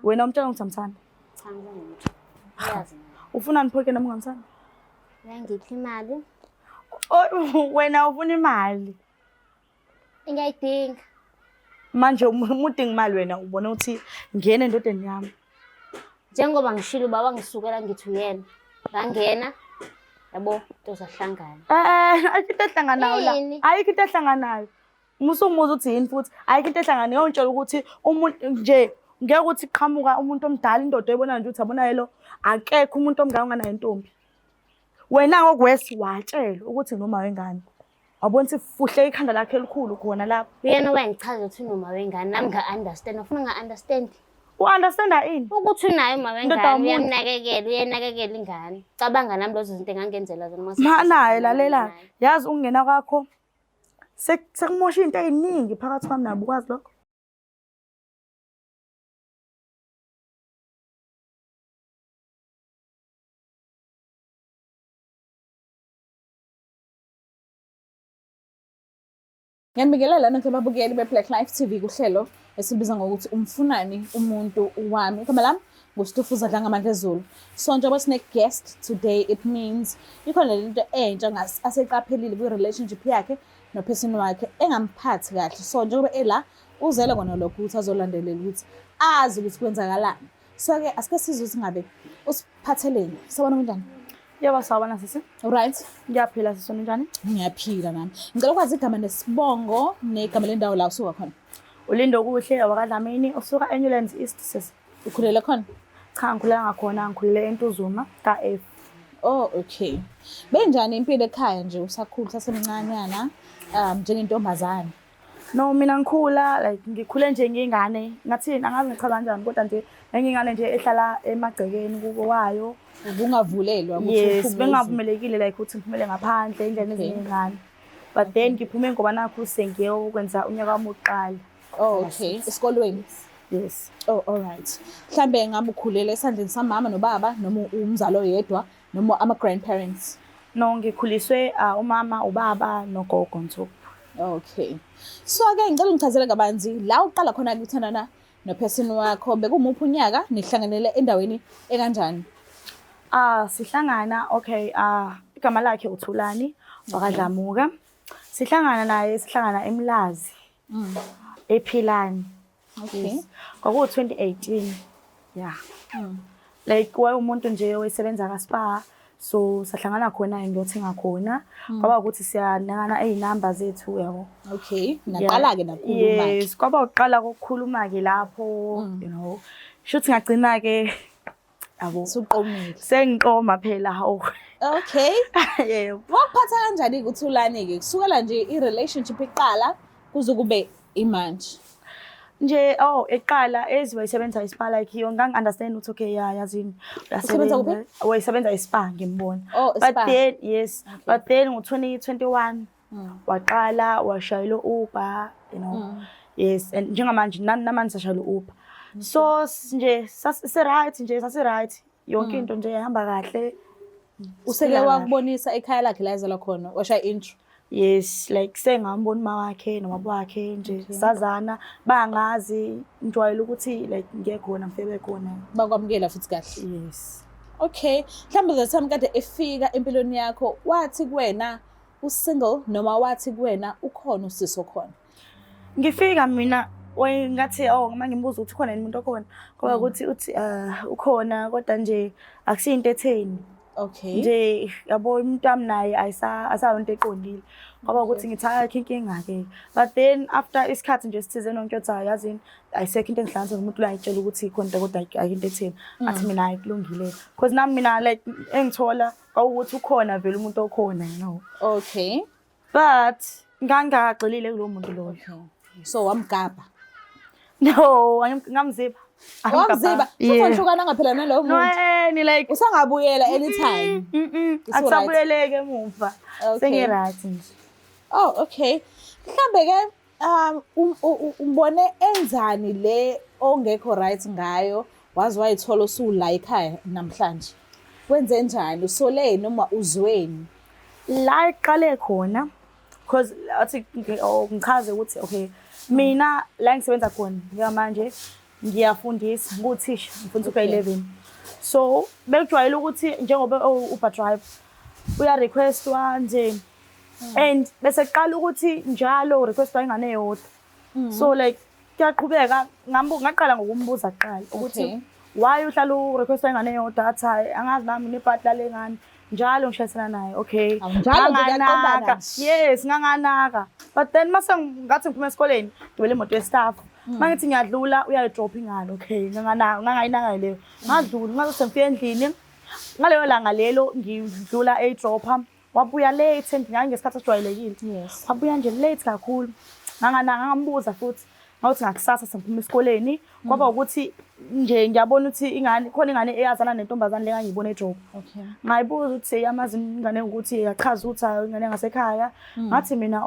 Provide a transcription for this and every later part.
Wena umtshela ukuthi amthanda. Cha ngizangithi. Uyazi mina. Ufuna niphoke nami ngamthanda? Uyangipha imali. Wena ufuna imali. Ngiyayidinga. Manje udinga imali wena ubona ukuthi ngene endodeni yami. Njengoba ngishilo baba ngisukela ngithi uyena. Ngangena. Yabo, tozahlangana. Ayikho into ehlanganayo la. Ayikho into ehlanganayo. Musumuza uthi yini futhi? Ayikho into ehlanganayo. Ngiyongitshela ukuthi umuntu nje ngeke ukuthi qhamuka umuntu omdala indoda oyibona nje uthi abona yelo akekho umuntu omngaka onganayo intombi. Wena ngokwesi watshela ukuthi noma wengane. Wabona ukuthi fuhle ikhanda lakhe elikhulu khona lapha. Uyena wayengichaza ukuthi noma wengane nami nga-understand. Ufuna nga-understand? U-understanda ini? Ukuthi unayo uma wengane uyamnakekela, uyenakekela ingane. Cabanga nami lezo zinto engangenzela zona mase. Naye lalela. Yazi ukungena kwakho sekumosha into eziningi phakathi kwami nabo ukwazi lokho. Ngiyanibingelela lana babukeli be-Black Life TV kuhlelo esibiza ngokuthi umfunani umuntu wami. Igama lami nguStufuza Dlanga Mandlezulu. So njengoba sine-guest today, it means ikhona lento entsha aseqaphelile kwi-relationship yakhe nophesini wakhe engamphathi kahle. So njengoba ela uzele kona lokho ukuthi azolandelela ukuthi azi ukuthi kwenzakalani. So-ke asike sizwe ukuthi ngabe usiphatheleni. Sabona kanjani? Yebo sawubona sisi. Right. Ngiyaphila sisi njani? Ngiyaphila nami. Ngicela ukwazi igama nesibongo negama lendawo la usuka khona. Ulindo kuhle wakadlamini usuka eNewlands East sisi. Ukhulele khona? Cha ngikhulela ngakhona ngikhulele eNtuzuma ka-F. Oh okay. Benjani impilo ekhaya nje usakhula sasemncanyana njengentombazane? No mina ngikhula like ngikhule nje ngingane. Ngathini angazi ngichaza kanjani kodwa nje ngingane nje ehlala emagcekeni kuko wayo. Ubungavulelwa ukuthi yes, bengavumelekile like ukuthi ngiphumele ngaphandle indlela ezingane. But then ngiphume ngoba nakho sengiyokwenza unyaka wami wokuqala. Oh okay. Esikolweni? Yes. Oh all right. Mhlambe ngabe ukhulele esandleni samama nobaba noma umzali oyedwa noma ama grandparents? No ngikhuliswe umama, ubaba nogogo nto. Okay. So ke ngicela ungichazele kabanzi la uqala khona ukuthandana nophesini wakho bekumuphi unyaka nihlanganele endaweni ekanjani? Sihlangana okay igama lakhe uThulani wakadlamuka. Sihlangana eMlazi. Ephilani. Okay. Kwaku 2018. Yeah. Like umuntu nje oyisebenza kaSpa so sahlangana khona ngiyothenga khona kwaba ukuthi siyanakana ezinamba zethu yabo. Okay. Naqala ke nakhuluma. Yes, kwaba uqala kokukhuluma ke lapho you know. Shuthi ngagcina ke yabo usuqomile. Sengiqoma phela hawo. Okay. Yebo. Wakuphatha kanjani kuThulani ke? Kusukela nje i-relationship iqala kuze kube imanje. Nje eqala eziwayisebenza iSpa like yo ngangi-understand ukuthi okay yazini uyasebenza kuphi? Wayisebenza iSpa ngimbona. But then yes, okay. But then ngo-2021 waqala washayela Uber you know. Yes and njengamanje namanje sashayela Uber. So nje right nje right yonke into nje ihamba kahle. Useke wakubonisa ekhaya lakhe la ezela khona washaya intro? Yes like sengambona uma wakhe nomabo wakhe nje sazana bangazi njwayela ukuthi like ngekhona mfebe khona bakwamukela futhi kahle. Yes. Okay mhlambe zathami kade efika empilweni yakho wathi kuwena usingle noma wathi kuwena ukhona usiso khona? Ngifika mina ngathi uma ngimbuza ukuthi khona umuntu okhona ngoba ukuthi uthi ukhona kodwa nje akusinto etheni. Okay. Nje yabo umuntu wami naye asayonto eqondile ngoba ukuthi ngithaya inkinga ke but then after isikhathi nje sithize nonke yothi yazini ayisekho into engihlanganisa nomuntu la ayitshela ukuthi ikhona kodwa ayinto etheni athi mina ayikulungile because nami mina like engithola ukuthi ukhona vele umuntu okhona you know. Okay. But ngangagxilile kulo muntu loyo. So wamgaba? No ngamziba. Wamziba futhi uhlukana ngaphela nalowo muntu. No ni like usangabuyela anytime. Akusabuyeleke emuva. Sengirathi nje. Oh okay. Mhlambe ke umbone enzani le ongekho right ngayo wazi wayithola usula ekhaya namhlanje. Wenze njani usole noma uzweni? La iqale khona because athi ngichaze ukuthi okay mina la ngisebenza khona njengamanje ngiyafundisa nguthisha ngifundisa ugrade 11 so bekujwayele ukuthi njengoba Uber driver uya-requestwa nje and bese kuqala ukuthi njalo requestwa ingane eyodwa so like kuyaqhubeka ngaqala ngokumbuza kuqala ukuthi why uhlala urequestwa ingane eyodwa athi hayi angazi nami nebhadla lengane njalo ngishayisana naye okay yes nganganaka but then mase ngathi ngiphuma esikoleni ngibele imoto yestaff mangithi ngiyadlula uyayidrop ingane okay ngangayinaka leyo ngadlula ngaze sengifika endlini ngaleyo langa lelo ngidlula e-dropper wabuya late ngesikhathi esijwayelekile wabuya nje late kakhulu ngangambuza futhi ngawuthi ngakusasa sengiphuma esikoleni kwaba ukuthi nje ngiyabona ukuthi ingane khona ingane eyazana nentombazane lengangiyibona ejob ngayibuza ukuthi yamazi ingane ukuthi yachaza ukuthi ingane ngasekhaya ngathi mina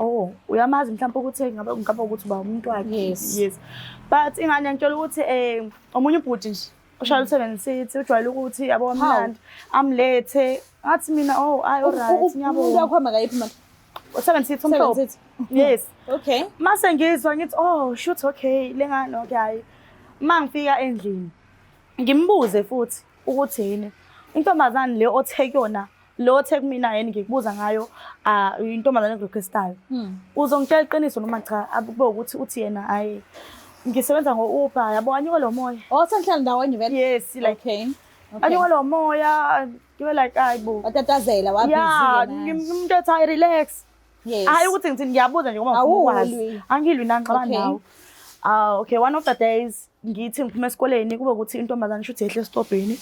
uyamazi mhlawumbe ukuthi ngaba ukuthi ba umuntu wakhe yes but ingane ngitshela ukuthi omunye ubhuti nje ushayela 76 ujwayele ukuthi yabo mnandi amlethe ngathi mina alright ngiyabona umuntu wakho makayiphi manje 76 umhlobo yes okay mase ngizwa ngithi shoot okay lengane okay mangifika endlini ngimbuze futhi ukuthi yini intombazane le othe kuyona lo othe kumina yini ngikubuza ngayo intombazane requestayo uzongitshela iqiniso noma cha akube ukuthi uthi yena hayi ngisebenza ngo-Uber yabo anyuka lo moya senhlala ndawonye vele yes like okay anyuka lo moya ngibe like ayibo watatazela wabhizi ngimuntu ethi relax hayi ukuthi ngithini ngiyabuza nje ngoba ngikwazi angilwi nangixabana nawe okay one of the days ngithi ngiphuma esikoleni kube ukuthi intombazane shuthi ehle estobheni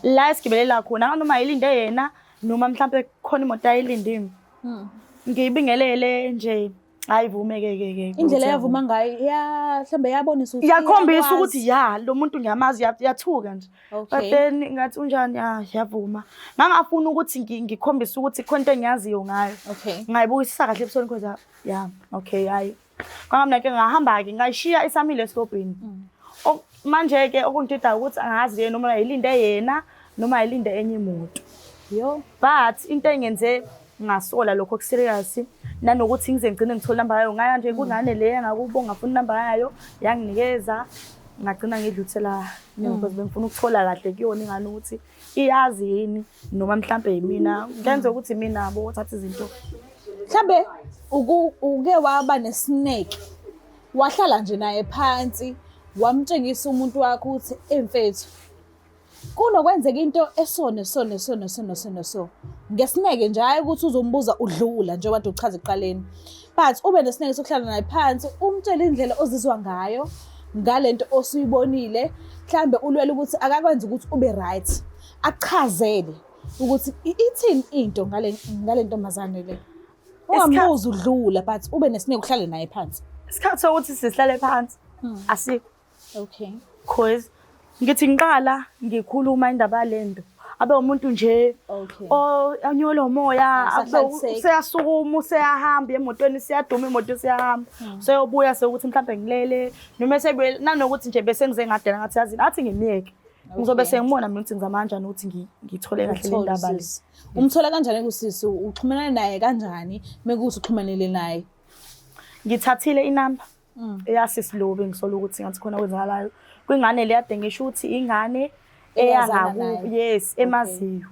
la esigibelela khona noma yilinde yena noma mhlambe khona imoto ayilindini ngiyibingelele nje ayivumeke indlela yavuma ngayo mhlambe yabonisa ukuthi yakhombisa ukuthi lo muntu ngiyamazi yathuka nje but then ngathi unjani yavuma ngangafuna ukuthi ngikhombisa ukuthi khona into engiyaziyo ngayo ngayibuyisisa kahle ebusweni kodwa okay hayi kwangamnake ngahamba ke ngayishiya isamile estobheni manje ke okungitida ukuthi angazi yena noma yilinde yena noma yilinde enye imoto but into engenze ngasola lokho serious nanokuthi ngize ngigcine ngithola number yayo ngaya nje kungane le ngakubo ngafuna number yayo yanginikeza ngagcina ngidluthela because bengifuna ukuthola kahle kuyona ingane ukuthi iyazi yini noma mhlambe yimina ngenze ukuthi mina abo uthatha izinto mhlambe uke waba nesnake wahlala nje naye phansi wamtshengisa umuntu wakho ukuthi emfethu kunokwenzeka into so ngesineke nje hayi ukuthi uzombuza udlula nje abantu uchaza eqaleni but ube nesineke sokuhlala naye phansi umtshela indlela ozizwa ngayo ngalento osuyibonile mhlambe ulwela ukuthi akakwenza ukuthi ube right achazele ukuthi ithini into ngale ntombazane le ungambuza udlula but ube nesineke uhlale naye phansi isikhathi sokuthi sihlale phansi asikho okay cause ngithi ngiqala ngikhuluma indaba lento abe umuntu nje anyolo umoya useyasukuma useyahamba emotweni siyaduma imoto siyahamba soyobuya sekuthi mhlambe ngilele noma sebuye nanokuthi nje bese ngize ngadela ngathi yazini athi ngimiyeke ngizobe sengibona mina ukuthi ngizama kanjani ukuthi ngithole kahle le ndaba le umthola kanjani kusisi uxhumana naye kanjani mekuthi uxhumanele naye ngithathile inamba eyasisilobe ngisola ukuthi ngathi khona kwenzakalayo kwingane le yade ngisho ukuthi ingane eyangaku yes emaziyo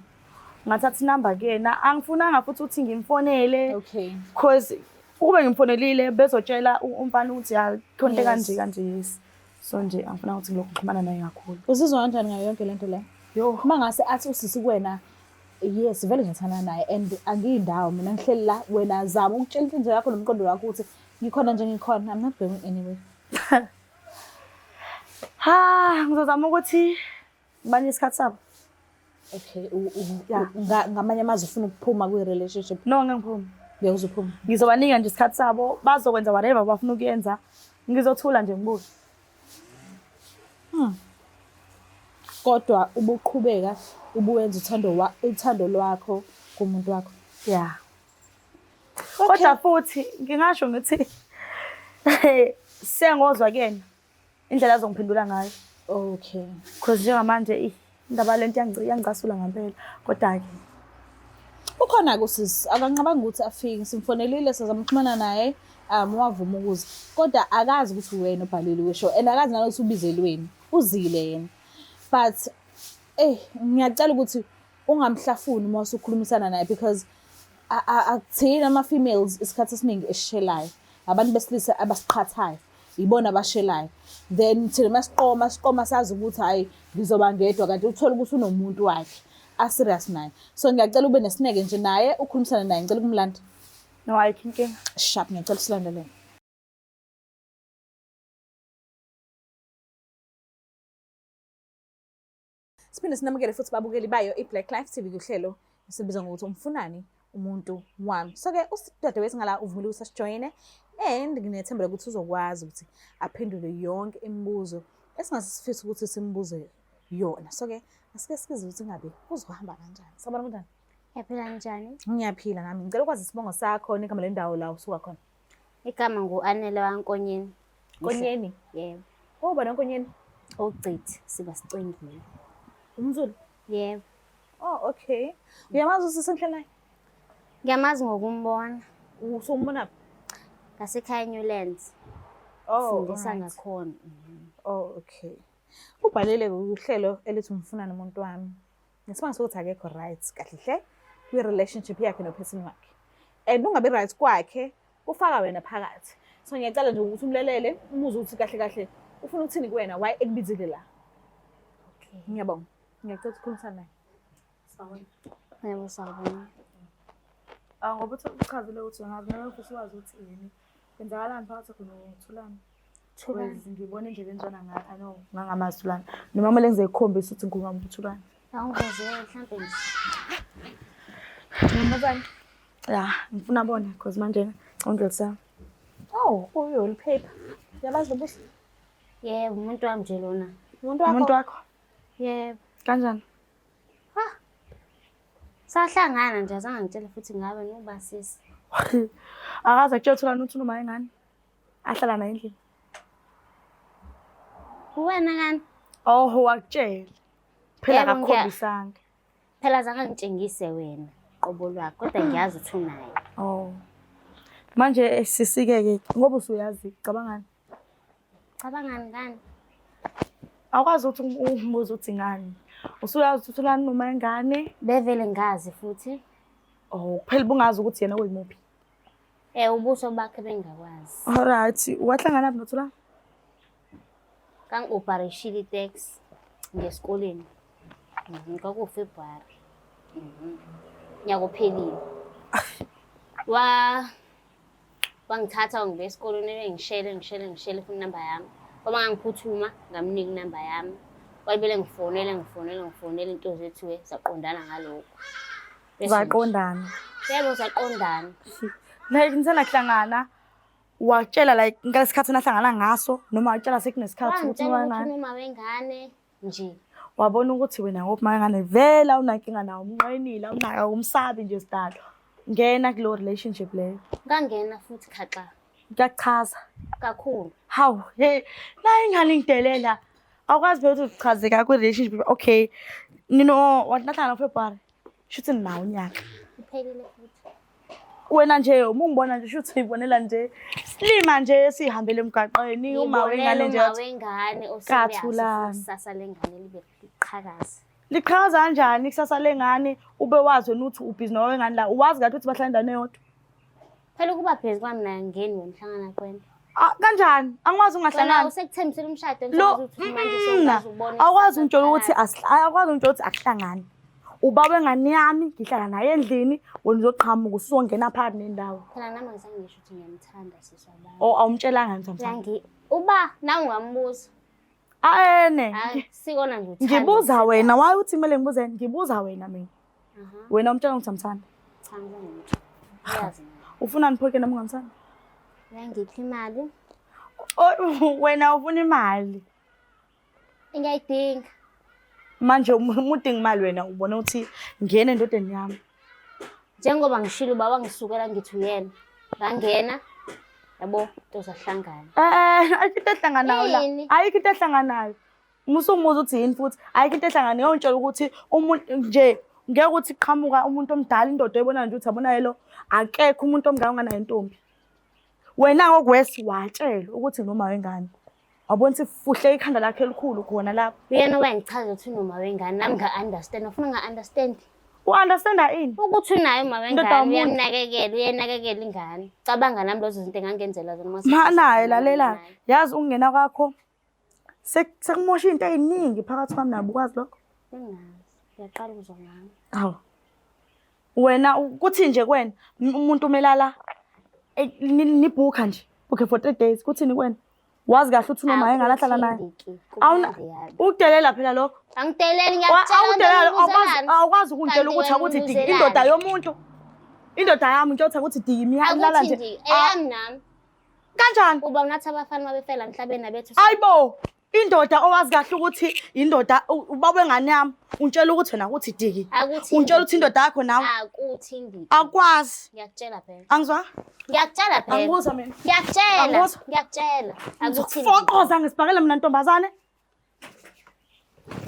ngathatha inamba kena angifunanga futhi ukuthi ngimfonele because ukube ngimfonelile bezotshela umfana ukuthi khonto kanje yes so nje angifuna ukuthi ngilokhu ngixhumana naye kakhulu uzizwa kanjani ngayo yonke lento le mangase athi usisi kuwena yes vele ngithana naye and angiyindawo mina ngihleli la wena zama ukutshela inhliziyo yakho nomqondo wakho ukuthi ngikhona nje ngikhona I'm not going anywhere ngizozama ukuthi banye isikhathi sabo okay ngamanye amazwi ufuna ukuphuma kwi-relationship no ngiphuma uzophuma ngizobanika nje isikhathi sabo bazokwenza whatever bafuna ukuyenza ngizothula nje ngibuze kodwa ubuqhubeka ubuwenza uthando lwakho kumuntu wakho kodwa futhi ngingasho ngithi sengozwa kuyena indlela azongiphendula ngayo okay because njengamanje indaba lento yangicasula ngempela kodwa ke ukhona kusisi akanqabanga ukuthi afike simfonelile sizamxhumana naye wavuma ukuza kodwa akazi ukuthi wena ubhalile wesho and akazi nalokuthi ubizelweni uzile yena. But ngiyacela ukuthi ungamhlafuni uma usukhulumisana naye because akuthina ama-females isikhathi esiningi esishelayo. Abantu besilisa abasiqhathayo ibona abashelayo. Then thina masiqoma sazi ukuthi hayi ngizoba ngedwa kanti uthola ukuthi unomuntu wakhe aserious naye. So ngiyacela ube nesineke nje naye ukhulumisana naye ngicela kumlanda. No, ayikho inkinga. Sharp ngiyacela silandelene. Siphinde sinamukele futhi babukeli bayo iBlack Life TV kuhlelo esibiza ngokuthi umfunani umuntu wami. So-ke udadewethu ngala uvumile ukuthi asijoyine and nginethemba ukuthi uzokwazi ukuthi aphendule yonke imibuzo esingasifisa ukuthi simbuze yona. So-ke asike sikize ukuthi ngabe uzohamba kanjani. Sabona kanjani? Yaphila kanjani? Ngiyaphila nami. Ngicela ukwazi isibongo sakho negama lendawo la usuka khona. Igama ngu-Anele waNkonyeni. Konyeni? Yebo. Oh, bana Konyeni. Ogcithi siba sicingile. Umzulu? Yebo. Oh, okay. Uyamazi usisenhle naye? Ngiyamazi ngokumbona. Usumbona? Ngasekhaya Newlands. Oh, Fundisa alright. ngakhona. Oh, okay. Ubhalele uhlelo elithi umfuna nomuntu wami. Ngesibanga sokuthi akekho right kahle hle kwi-relationship yakhe nophethini wakhe. And ungabe right kwakhe ufaka wena phakathi. So ngiyacela nje ukuthi umlelele umuze ukuthi kahle kahle ufuna ukuthini kuwena why ekubizile la. Okay. Ngiyabonga. Ngiyacela ukukhulumisana naye. Sawona. Yebo sawubona. Ngoba uchazile ukuthi ngazi nawe futhi wazi ukuthi yini. Kwenzakalani phakathi khona noThulani? Thulani. Ngibona indlela enjona ngathi no ngangamazi Thulani. Noma manje ngizekhombisa ukuthi ngingamathulani. Awungizwe mhlambe nje. Ngibani? Ya, ngifuna abone because manje ngilisa. Oh, uyo paper. Yabazi lobusi. Yebo, umuntu wami nje lona. Umuntu wakho Yebo. kanjani? Sahlangana nje azangangitshela futhi ngabe nobasisi. Akaze akutshela Thulani ukuthi unoma engane. Ahlala naye endlini. Uwena kani? Oh, wakutshela. Phela Yebo, akakhombisanga. Phela zangangitshengise wena qobo lwakho kodwa ngiyazi ukuthi unaye. Oh. Manje sisike-ke ngoba usuyazi cabangani. Cabangani ngani? Awukwazi ukuthi umbuze ukuthi ngani. Usuyazi ukuthi Thulani noma engane. Bevele ngazi futhi. Oh, kuphela bungazi ukuthi yena uyimuphi. Ubuso bakhe bengakwazi. Alright, wahlangana naphi noThulani? Kangi-operationi tax ngesikoleni. KwakuFebruary. Nyakuphelile. Wangithatha wangibeka esikoleni ngishele funa inamba yami. Uma ngangiphuthuma ngamnika inamba yami. Wayebele ngifonele into zethu zaqondana ngalokho. Zaqondana. Yebo zaqondana. Like nisanahlangana watshela like ngesikhathi nahlangana ngaso noma watshela sekunesikhathi ukuthi uma wengane nje. Wabona ukuthi wena ngoba mangane vela unankinga nawo umnqwenile unayo umsabi nje sidalo. Ngena kulo relationship leyo. Ngangena futhi khaxa. Kuyachaza Kakhulu. Hawu hey la ingane ngidelela awukwazi phela ukuthi uchaze ku relationship okay nino wahlangana noFebruary shuthi nawo unyaka Uphelile futhi. wena nje uma ungibona nje shuthi uyibonela nje silima nje sihambele emgaqweni uma wengane nje wengane kaThulani osasasa lengane libe liqhakaza. Liqhaza kanjani kusasa lengane ube wazi wena ukuthi ubhizi nawe wengane la uwazi kathi ukuthi bahlala ndane yodwa Phela ukuba phezulu kwami naye ngeni wena hlangana kwena. Kanjani angikwazi ungahlangana Wena usekuthembisela umshado ngizothi ukuthi manje sokwazi ukubona awukwazi ungitshela ukuthi awukwazi ungitshela ukuthi akuhlangani ubaba wengane yami ngihlala naye endlini wena uzoqhamuka usuzongena phakathi nendawo phela nami ngizange ngisho ukuthi ngiyamthanda siswabani. Awumtshelanga nje Yangi uba nawe ungambuza. Ene Hayi sikona nje uthanda. ngibuza wena waye uthi kumele ngibuzeni ngibuza wena mina wena umtshela ukuthi amthanda Cha ngizange. Uyazi. ufuna niphoke nami ungamthanda Uyangiphi imali? wena ufuna imali Ngiyayidinga. manje umuntu ngimali wena ubona ukuthi ngene endodeni yami Njengoba ngishilo baba ngisukela ngithi uyena. Ngangena yabo tozahlangana. Ayikho into ehlanganayo la ayikho into ehlanganayo musungibuza ukuthi yini futhi ayikho into ehlanganayo ngiyongitshela ukuthi umuntu nje ngeke ukuthi qhamuka umuntu omdala indoda oyibona nje ukuthi abona yelo akekho umuntu omngane onganayo intombi wena ngokwesi watshela ukuthi noma wengane wabona ukuthi fuhle ikhanda lakhe elikhulu khona lapho. Uyena owangichaza ukuthi unoma wengane nami nga-understand ufuna nga-understand U-understanda ini? ukuthi unayo uma Indoda wengane yomuntu. uyanakekela ingane. Cabanga nami lezo zinto engangenzela zona Naye lalela yazi ukungena kwakho sekumosha into eziningi phakathi kwami nabo ukwazi lokho. Ngiyaqala ukuzwa ngami. Hawu. Wena kuthi nje kwena umuntu umelala nibhuka nje. Okay for 3 days kuthini kwena? Wazi kahle ukuthi noma engalahlala naye. Awuna ukudelela phela lokho. Angideleli Awukwazi ukungitshela ukuthi akuthi diki indoda yomuntu. Indoda yami nje uthi ukuthi diki imiyalala nje. eyami nami. Kanjani? Uba unathi abafana mabefela emhlabeni abethu. Ayibo. Indoda owazi kahle ukuthi indoda ubaba wengane yami untshela ukuthi wena ukuthi diki. Untshela ukuthi indoda yakho nawe. Akuthi ndiki. Akwazi. Ngiyakutshela phela. Angizwa? Ngiyakutshela phela. Angikuzwa mina. Ngiyakutshela. Akuthi Foqoza ngisibhakela mina ntombazane.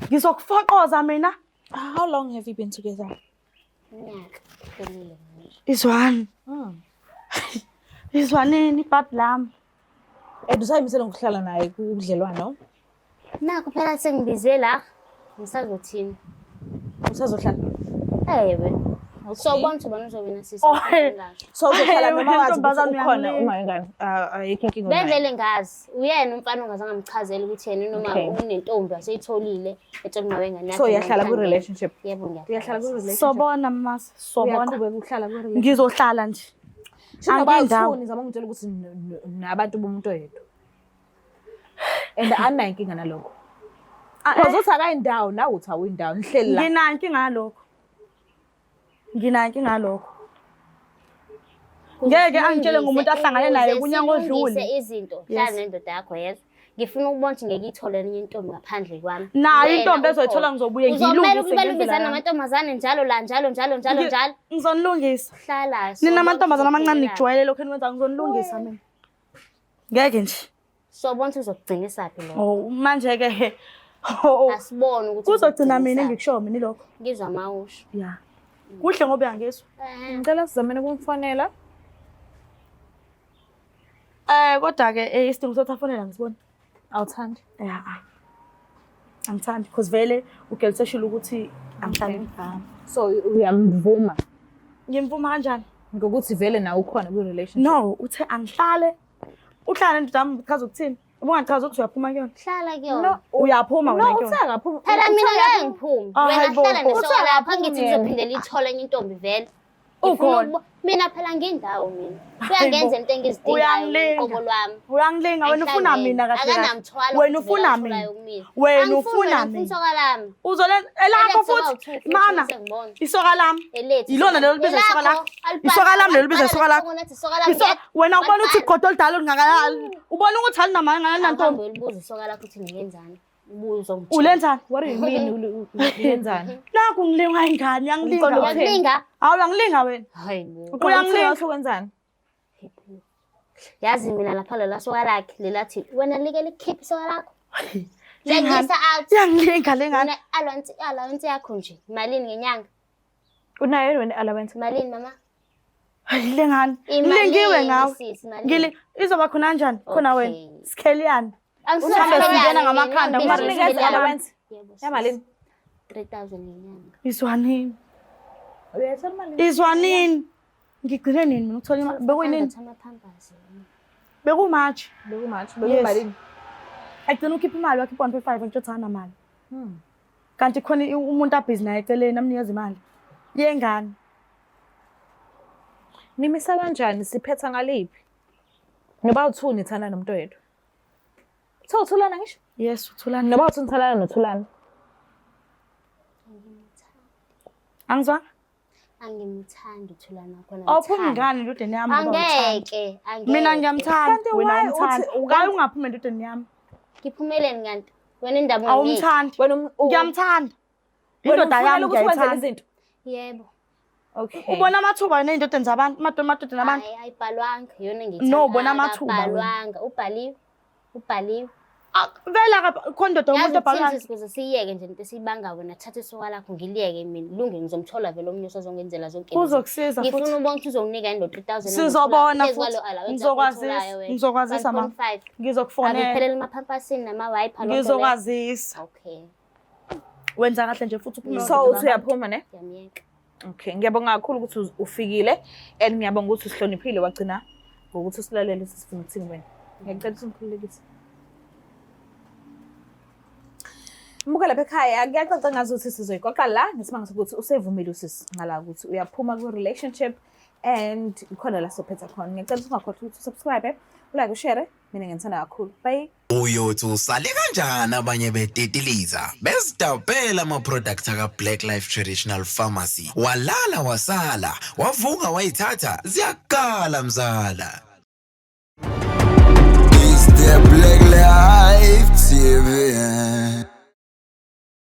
Ngizokufoqoza mina. How long have you been together? unyaka phelile manje. Izwani. Izwaneni ibhadi lami. Usayimisela ngokuhlala naye kubudlelwano? Nakho phela sengibize la ngisazothini. Usazohlala? Ewe. So bonke ubona uzobina sisi. So uzohlala noma wazi intombazane ukuthi ukhona uyangilika. uma wengane. Ayikho inkinga naye. Bevele ngazi uyena umfana ongazange amchazele ukuthi yena noma Okay. unentombi aseyitholile etshela uma wengane So uyahlala ku-relationship? Yebo Uyahlala ngiyahlala. ku-relationship? Sobona mama, sobona. Uyaqhubeka uhlala ku-relationship? Ngizohlala nje. Angindawo. Angiyindawo zama ngitshela ukuthi nabantu bomuntu oyedwa. And anayo inkinga nalokho. Because uthi akayindawo nawe uthi awuyindawo nihleli la. Nginayo inkinga ngalokho. Nginayo inkinga ngalokho. Ngeke angitshele ngomuntu ahlangane naye kunyanga odlule. Silungise izinto hlala nendoda yakho yezwa. Ngifuna ukubona ukuthi ngeke ithole enye intombi ngaphandle kwami. Nayo intombi ezoyithola ngizobuye ngiyilungise. Uzomela ubelungisa namantombazane njalo la njalo. Ngizonilungisa. Hlala. Nina amantombazane amancane nikujwayele lokho enikwenza ngizonilungisa mina. Ngeke nje. Sobona ukuthi uzokugcinisa phi lo. Oh manje ke Asibone ukuthi kuzogcina mina engikushoyo mina lokho. ngizwa amawusho. Yeah. Kuhle ngoba uyangizwa. Ngicela sizamene ukumfonela. Kodwa ke isidingo sokuthi afonela ngisibona. Awuthandi? Yeah. Angithandi because vele ugeliseshila ukuthi angihlali ngami. So uyamvuma Ngimvuma kanjani? ngokuthi vele nawe ukhona ku-relationship? No, uthe angihlale. Uhlala nendoda yami chaza ukuthini? Ubungachaza ukuthi uyaphuma kuyona. Hlala kuyona. Uyaphuma wena No, kuyona. usakaphuma. Phela mina ngeke ngiphume. Wena Hayibo. hlala nesoka lapha Usakaphumi ngithi yena. ngizophindela ithole enye intombi vele. Ukhona. Ngifuna mina phela ngindawo mina. Kuyangenza into engizidingayo Uyangilinga. ngoqobo lwami. Uyangilinga wena ufuna mina kahle kahle. Akanamthwalo. Wena ufuna mina. Wena ufuna mina. Isoka lami. Uzolenza elakho futhi. Mana. Isoka lami. Ilona lelo libiza isoka lakho. Isoka lami lelo libiza isoka lakho. Wena ubona ukuthi igodo lidala olingakayali. Ubona ukuthi alinamanga nganantombi. Ulibuza isoka lakho ukuthi ngiyenzani. Ubuzo Ulenzani? What do you mean uyenzani? Naku ngilinga ingane, yangilinga. Uyakulinga? Awu uyangilinga wena. Hayibo. Uyangilinga ukwenzani? Yazi mina lapha lela soka lakhe lelathi wena like likhiphi soka lakho. Lengisa out. Yangilinga lengane. Wena allowance yakho nje. Malini ngenyanga? Unayo wena allowance? Malini mama? Hayi lengane. Imalini, Ngilingiwe ngawe. sis, imalini. Izoba khona kanjani? Khona wena. Okay. Scale yani. Uhambe singena ngamakhanda, Unikeza allowance? Yamalini? 3,000 ngenyanga. Izwanini. Uyayithola imali? Izwanini. Ngigcine nini mina ukuthola imali? Bekuyini? Amapampers. Bekumatch. Bekumatch, Yes. bekumalini? Agcina ukhipha imali wakhipha 1.5 ngitsho thana mali. Kanti khona umuntu abhizi naye eceleni amnikeza imali. Yengane. Nimisa kanjani? Siphetha ngaliphi? Noba uthu nithanda nomuntu oyedwa? Uthulana ngisho? Yes, uthulana. Noba uthu nithandana nothulana? Angizwa? Angimthandi uthulana khona. Awuphumi ngani endodeni yami ngoba Angeke. mina ngiyamthanda. Kanti Wena why umthanda. uthi Why ungaphumi endodeni yami? Ngiphumeleni kanti. Wena indaba ngeke. Awumthandi. Wena Ngiyamthanda. Indoda yami ngiyayithanda. izinto. Yebo. Okay. Ubona amathuba wena ey'ndodeni zabantu, amadodeni abantu. Hayi ayibhalwanga. Yona ngiyithanda. No, bona amathuba wena. Abhalwanga. Ubhaliwe. Vele khondoda umuntu Yazi abhaka. thina sikuze siyeke nje into esiyibanga wena thatha isoka lakho ngiliyeke mina lunge ngizomthola vele omunye osazongenzela zonke izinto. Kuzokusiza futhi. Ngifuna ubona ukuthi uzonginika ino 3000 Sizobona futhi. Ngizokwazisa mama. Ngizokufonela. Ngiphelele emaphampasini nama-wiper lonke le. Ngizokwazisa. Okay. Wenza kahle nje futhi uphuma. So uthi uyaphuma ne? Ngiyamyeka. Okay, ngiyabonga kakhulu ukuthi ufikile and ngiyabonga ukuthi usihloniphile wagcina ngokuthi usilalele sifuna ukuthini wena. Ngiyacela ukuthi ungikhululekise. Mbuka lapha ekhaya kuyacaca ngazi ukuthi sizoyiqoqa la ngesimanga sokuthi usevumile usisi ngala ukuthi uyaphuma ku-relationship and ikhona la sophetha khona. Ngiyacela ukuthi ungakhohlwa ukuthi usubscribe, ulike, ushare. Mina ngiyithanda kakhulu. Bye. Uyothi usale kanjani abanye betetiliza bezidabela ama-products aka-Black Life Traditional Pharmacy walala wasala wavuka wayithatha ziyakala mzala. It's the Black Life TV.